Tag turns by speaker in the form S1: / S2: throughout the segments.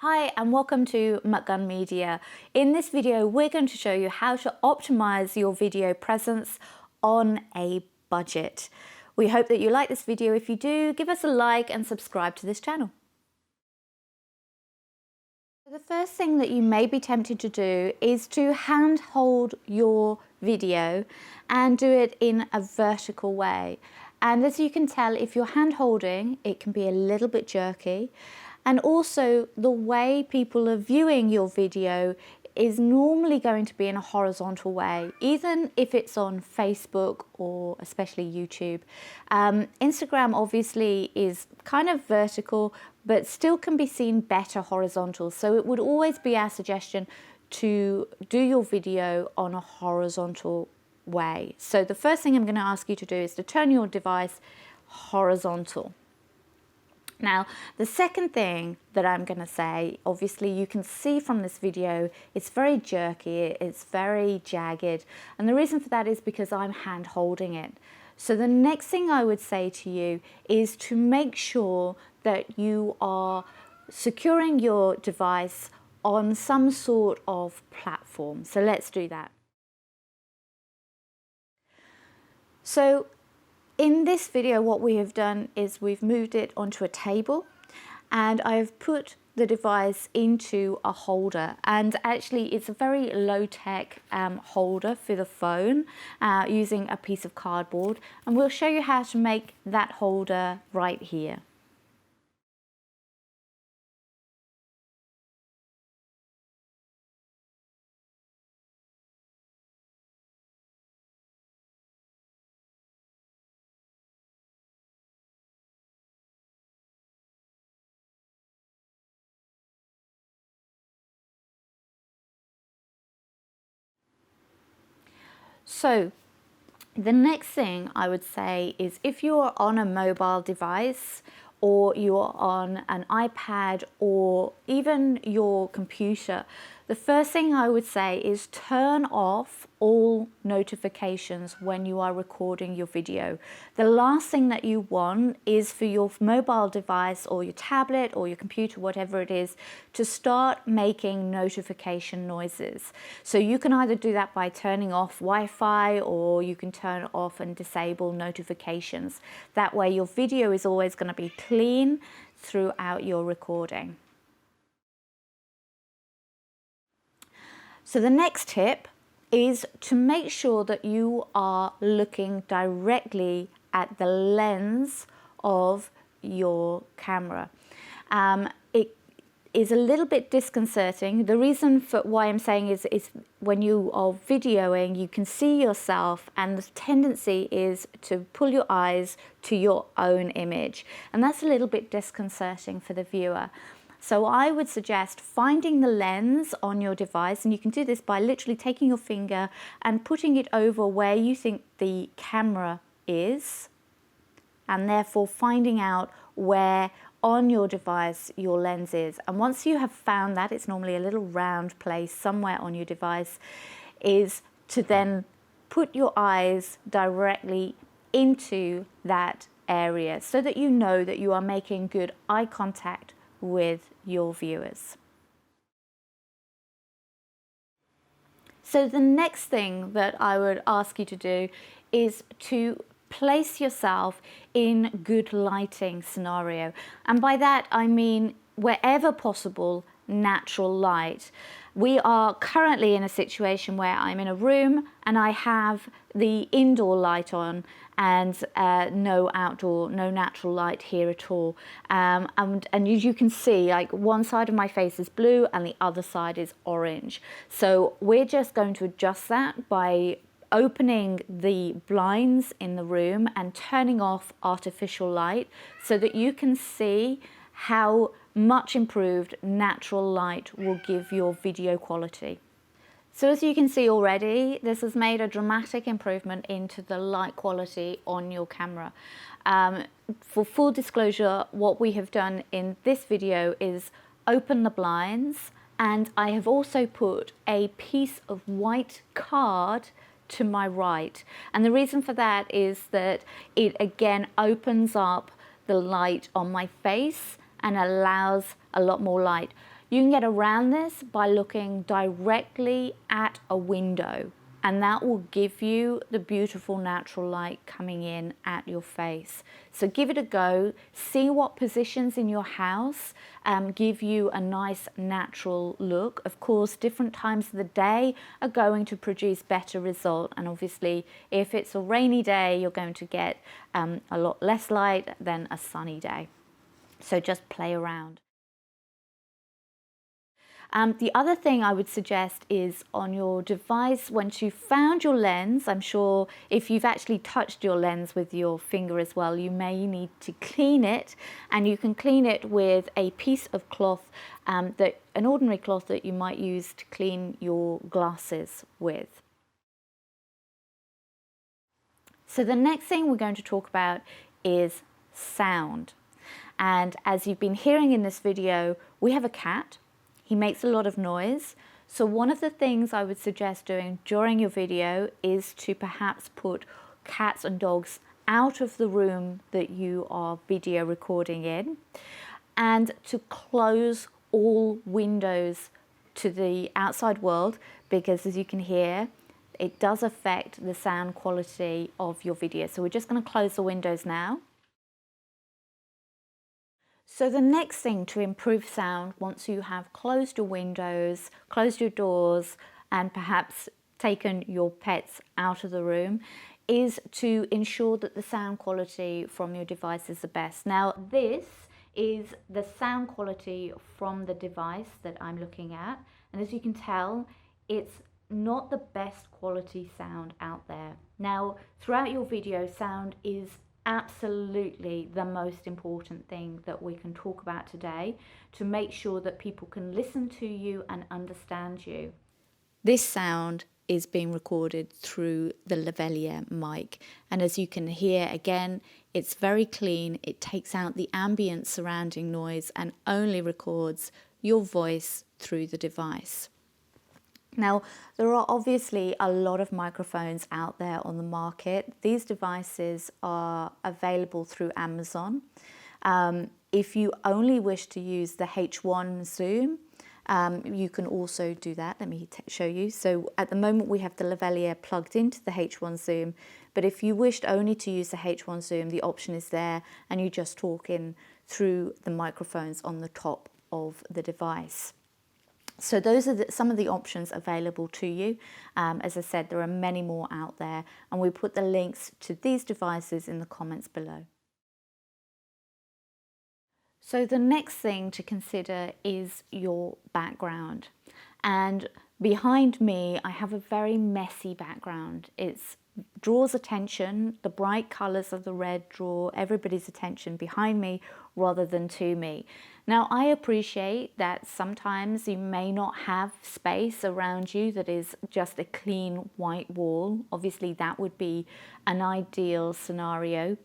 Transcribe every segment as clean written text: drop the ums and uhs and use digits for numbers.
S1: Hi and welcome to McGun Media. In this video, we're going to show you how to optimize your video presence on a budget. We hope that you like this video. If you do, give us a like and subscribe to this channel. The first thing that you may be tempted to do is to hand hold your video and do it in a vertical way. And as you can tell, if you're hand holding, it can be a little bit jerky. And also the way people are viewing your video is normally going to be in a horizontal way, even if it's on Facebook or especially YouTube. Instagram obviously is kind of vertical, but still can be seen better horizontal. So it would always be our suggestion to do your video on a horizontal way. So the first thing I'm going to ask you to do is to turn your device horizontal. Now, the second thing that I'm going to say, obviously you can see from this video, it's very jerky, it's very jagged. And the reason for that is because I'm hand holding it. So the next thing I would say to you is to make sure that you are securing your device on some sort of platform. So let's do that. So in this video, what we have done is we've moved it onto a table and I've put the device into a holder, and actually it's a very low-tech holder for the phone using a piece of cardboard, and we'll show you how to make that holder right here. So the next thing I would say is if you're on a mobile device or you're on an iPad or even your computer, the first thing I would say is turn off all notifications when you are recording your video. The last thing that you want is for your mobile device or your tablet or your computer, whatever it is, to start making notification noises. So you can either do that by turning off Wi-Fi, or you can turn off and disable notifications. That way your video is always going to be clean throughout your recording. So the next tip is to make sure that you are looking directly at the lens of your camera. It is a little bit disconcerting. The reason for why I'm saying is when you are videoing, you can see yourself, and the tendency is to pull your eyes to your own image, and that's a little bit disconcerting for the viewer. So I would suggest finding the lens on your device, and you can do this by literally taking your finger and putting it over where you think the camera is, and therefore finding out where on your device your lens is. And once you have found that, it's normally a little round place somewhere on your device, is to then put your eyes directly into that area so that you know that you are making good eye contact with your viewers. So the next thing that I would ask you to do is to place yourself in good lighting scenario. And by that I mean wherever possible, natural light. We are currently in a situation where I'm in a room and I have the indoor light on and no natural light here at all. And as you can see, like one side of my face is blue and the other side is orange. So we're just going to adjust that by opening the blinds in the room and turning off artificial light so that you can see how much improved natural light will give your video quality. So as you can see already, this has made a dramatic improvement into the light quality on your camera. For full disclosure, what we have done in this video is open the blinds, and I have also put a piece of white card to my right. And the reason for that is that it again opens up the light on my face and allows a lot more light. You can get around this by looking directly at a window, and that will give you the beautiful natural light coming in at your face. So give it a go, see what positions in your house give you a nice natural look. Of course, different times of the day are going to produce better result, and obviously if it's a rainy day, you're going to get a lot less light than a sunny day. So just play around. The other thing I would suggest is on your device, once you've found your lens, I'm sure if you've actually touched your lens with your finger as well, you may need to clean it, and you can clean it with a piece of cloth, an ordinary cloth that you might use to clean your glasses with. So the next thing we're going to talk about is sound. And as you've been hearing in this video, we have a cat. He makes a lot of noise. So one of the things I would suggest doing during your video is to perhaps put cats and dogs out of the room that you are video recording in, and to close all windows to the outside world, because as you can hear, it does affect the sound quality of your video. So we're just going to close the windows now. So the next thing to improve sound, once you have closed your windows, closed your doors, and perhaps taken your pets out of the room, is to ensure that the sound quality from your device is the best. Now this is the sound quality from the device that I'm looking at, and as you can tell, it's not the best quality sound out there. Now throughout your video, sound is absolutely the most important thing that we can talk about today to make sure that people can listen to you and understand you. This sound is being recorded through the lavalier mic, and as you can hear again, it's very clean. It takes out the ambient surrounding noise and only records your voice through the device. Now, there are obviously a lot of microphones out there on the market. These devices are available through Amazon. If you only wish to use the H1 zoom, you can also do that. Let me show you. So at the moment we have the lavalier plugged into the H1 zoom, but if you wished only to use the H1 zoom, the option is there, and you just talk in through the microphones on the top of the device. So those are some of the options available to you. As I said, there are many more out there, and we put the links to these devices in the comments below. So the next thing to consider is your background. And behind me, I have a very messy background. It draws attention. The bright colours of the red draw everybody's attention behind me rather than to me. Now, I appreciate that sometimes you may not have space around you that is just a clean white wall. Obviously, that would be an ideal scenario.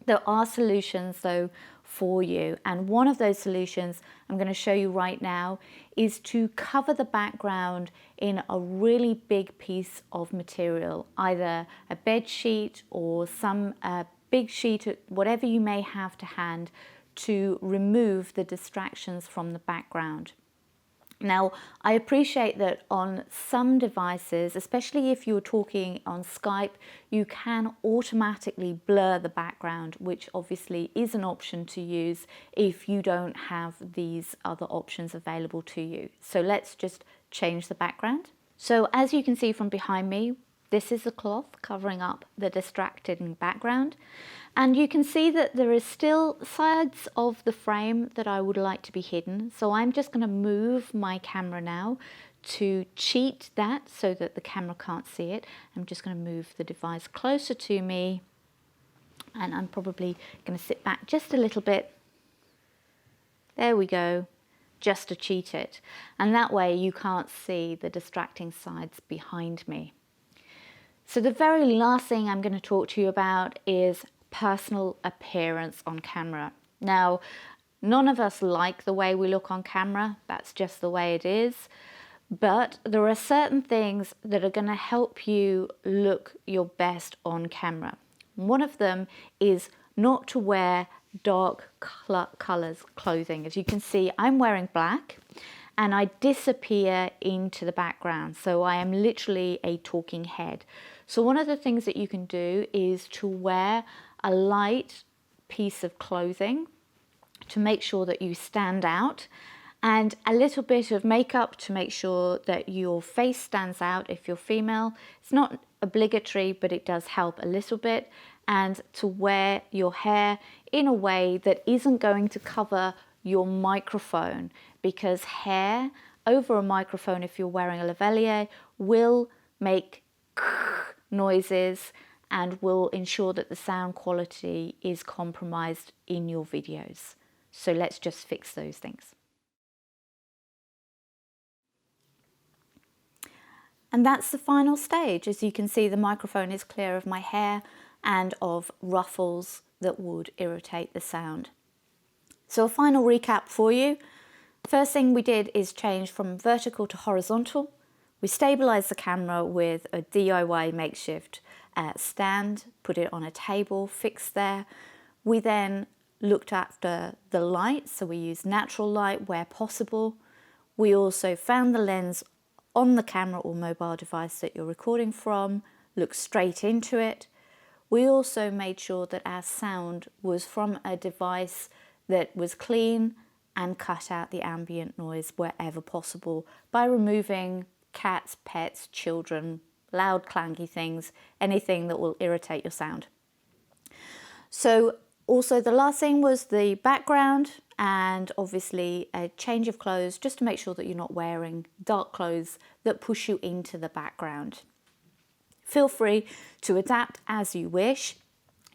S1: There are solutions though for you, and one of those solutions I'm going to show you right now is to cover the background in a really big piece of material, either a bed sheet or some big sheet, whatever you may have to hand, to remove the distractions from the background. Now, I appreciate that on some devices, especially if you're talking on Skype, you can automatically blur the background, which obviously is an option to use if you don't have these other options available to you. So let's just change the background. So as you can see from behind me, this is the cloth covering up the distracting background. And you can see that there is still sides of the frame that I would like to be hidden. So I'm just going to move my camera now to cheat that so that the camera can't see it. I'm just going to move the device closer to me, and I'm probably going to sit back just a little bit. There we go, just to cheat it. And that way you can't see the distracting sides behind me. So the very last thing I'm going to talk to you about is personal appearance on camera. Now, none of us like the way we look on camera. That's just the way it is. But there are certain things that are going to help you look your best on camera. One of them is not to wear dark colours clothing. As you can see, I'm wearing black and I disappear into the background. So I am literally a talking head. So one of the things that you can do is to wear a light piece of clothing to make sure that you stand out, and a little bit of makeup to make sure that your face stands out if you're female. It's not obligatory, but it does help a little bit. And to wear your hair in a way that isn't going to cover your microphone, because hair over a microphone, if you're wearing a lavalier, will make noises and will ensure that the sound quality is compromised in your videos. So let's just fix those things. And that's the final stage. As you can see, the microphone is clear of my hair and of ruffles that would irritate the sound. So a final recap for you. First thing we did is change from vertical to horizontal. We stabilized the camera with a DIY makeshift stand, put it on a table, fixed there. We then looked after the light, so we used natural light where possible. We also found the lens on the camera or mobile device that you're recording from, looked straight into it. We also made sure that our sound was from a device that was clean and cut out the ambient noise wherever possible by removing cats, pets, children, loud clanky things, anything that will irritate your sound. So also the last thing was the background, and obviously a change of clothes just to make sure that you're not wearing dark clothes that push you into the background. Feel free to adapt as you wish.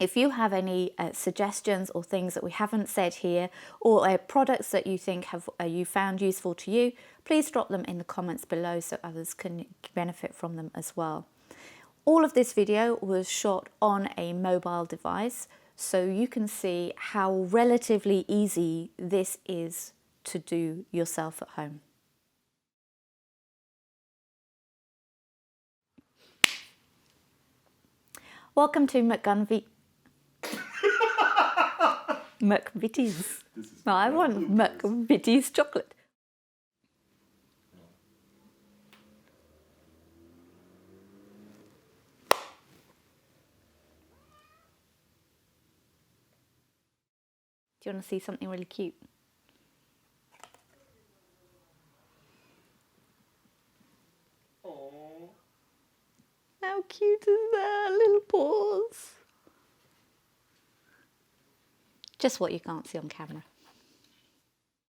S1: If you have any suggestions or things that we haven't said here, or products that you think you found useful to you, please drop them in the comments below so others can benefit from them as well. All of this video was shot on a mobile device, so you can see how relatively easy this is to do yourself at home. Welcome to McVitie's. No, I want McVitie's chocolate. Do you want to see something really cute?
S2: Aww.
S1: How cute is that? Little paws. Just what you can't see on camera.